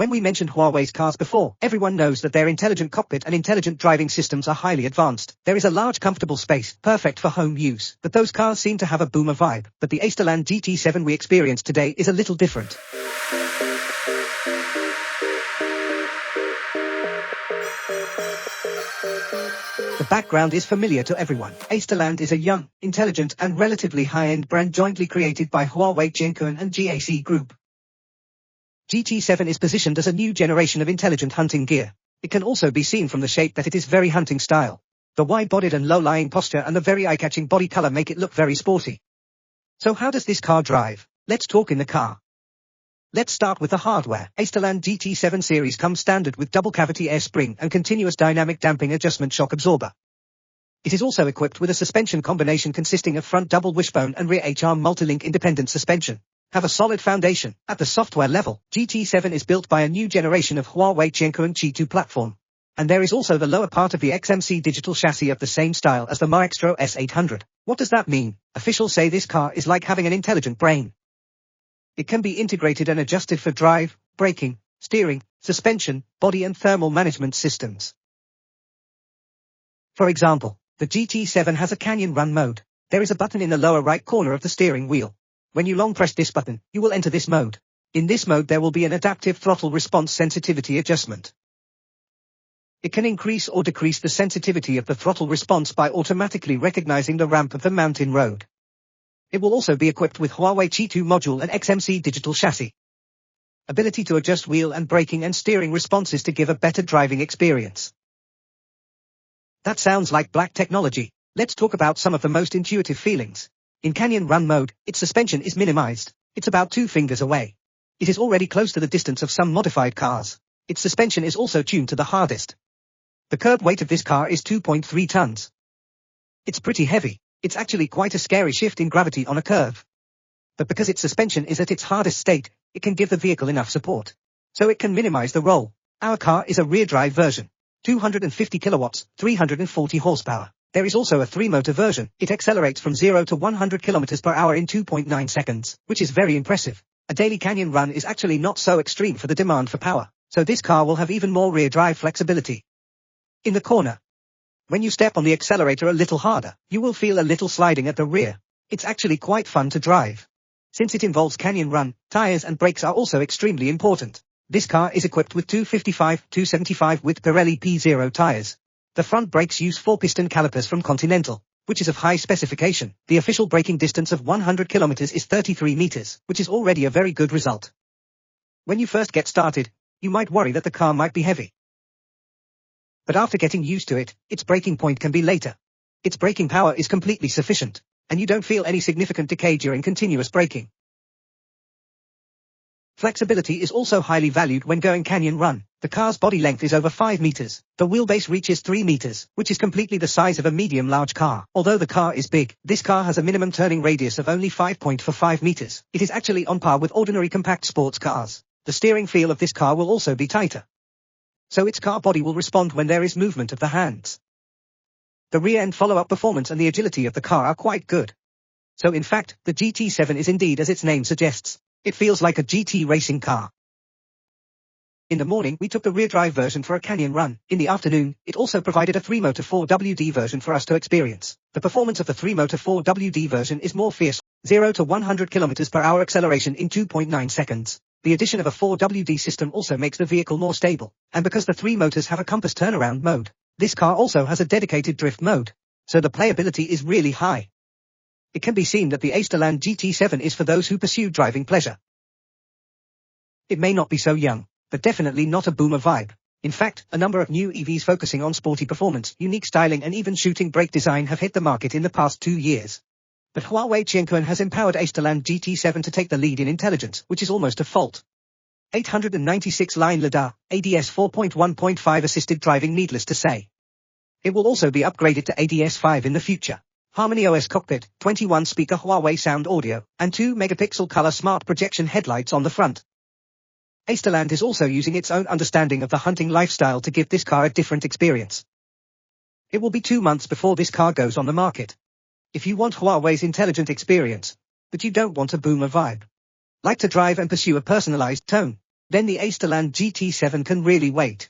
When we mentioned Huawei's cars before, everyone knows that their intelligent cockpit and intelligent driving systems are highly advanced. There is a large comfortable space, perfect for home use, but those cars seem to have a boomer vibe. But the Aistaland GT7 we experienced today is a little different. The background is familiar to everyone. Aistaland is a young, intelligent and relatively high-end brand jointly created by Huawei Jiankun and GAC Group. GT7 is positioned as a new generation of intelligent hunting gear. It can also be seen from the shape that it is very hunting style. The wide-bodied and low-lying posture and the very eye-catching body color make it look very sporty. So how does this car drive? Let's talk in the car. Let's start with the hardware. Aistaland GT7 series comes standard with double-cavity air spring and continuous dynamic damping adjustment shock absorber. It is also equipped with a suspension combination consisting of front double wishbone and rear H-arm multi-link independent suspension. Have a solid foundation. At the software level, GT7 is built by a new generation of Huawei Jiankun G2 platform. And there is also the lower part of the XMC digital chassis of the same style as the Maestro S800. What does that mean? Officials say this car is like having an intelligent brain. It can be integrated and adjusted for drive, braking, steering, suspension, body and thermal management systems. For example, the GT7 has a canyon run mode. There is a button in the lower right corner of the steering wheel. When you long press this button, you will enter this mode. In this mode there will be an adaptive throttle response sensitivity adjustment. It can increase or decrease the sensitivity of the throttle response by automatically recognizing the ramp of the mountain road. It will also be equipped with Huawei G2 module and XMC digital chassis. Ability to adjust wheel and braking and steering responses to give a better driving experience. That sounds like black technology. Let's talk about some of the most intuitive feelings. In canyon run mode, its suspension is minimized. It's about 2 fingers away. It is already close to the distance of some modified cars. Its suspension is also tuned to the hardest. The curb weight of this car is 2.3 tons. It's pretty heavy. It's actually quite a scary shift in gravity on a curve. But because its suspension is at its hardest state, it can give the vehicle enough support. So it can minimize the roll. Our car is a rear-drive version. 250 kilowatts, 340 horsepower. There is also a 3-motor version. It accelerates from 0 to 100 km per hour in 2.9 seconds, which is very impressive. A daily canyon run is actually not so extreme for the demand for power, so this car will have even more rear drive flexibility. In the corner, when you step on the accelerator a little harder, you will feel a little sliding at the rear. It's actually quite fun to drive. Since it involves canyon run, tires and brakes are also extremely important. This car is equipped with 255/275 with Pirelli P0 tires. The front brakes use 4-piston calipers from Continental, which is of high specification. The official braking distance of 100 kilometers is 33 meters, which is already a very good result. When you first get started, you might worry that the car might be heavy. But after getting used to it, its braking point can be later. Its braking power is completely sufficient, and you don't feel any significant decay during continuous braking. Flexibility is also highly valued when going canyon run. The car's body length is over 5 meters. The wheelbase reaches 3 meters, which is completely the size of a medium-large car. Although the car is big, this car has a minimum turning radius of only 5.45 meters. It is actually on par with ordinary compact sports cars. The steering feel of this car will also be tighter. So its car body will respond when there is movement of the hands. The rear and follow-up performance and the agility of the car are quite good. So in fact, the GT7 is indeed as its name suggests. It feels like a GT racing car. In the morning, we took the rear-drive version for a canyon run. In the afternoon, it also provided a 3-motor 4WD version for us to experience. The performance of the 3-motor 4WD version is more fierce. 0 to 100 km per hour acceleration in 2.9 seconds. The addition of a 4WD system also makes the vehicle more stable. And because the 3 motors have a compass turnaround mode, this car also has a dedicated drift mode. So the playability is really high. It can be seen that the Aistaland GT7 is for those who pursue driving pleasure. It may not be so young, but definitely not a boomer vibe. In fact, a number of new EVs focusing on sporty performance, unique styling and even shooting brake design have hit the market in the past 2 years. But Huawei Jiankun has empowered Aistaland GT7 to take the lead in intelligence, which is almost a fault. 896-line LiDAR, ADS 4.1.5 assisted driving needless to say. It will also be upgraded to ADS 5 in the future. Harmony OS cockpit, 21-speaker Huawei sound audio, and 2-megapixel color smart projection headlights on the front. Aistaland is also using its own understanding of the hunting lifestyle to give this car a different experience. It will be 2 months before this car goes on the market. If you want Huawei's intelligent experience, but you don't want a boomer vibe, like to drive and pursue a personalized tone, then the Aistaland GT7 can really wait.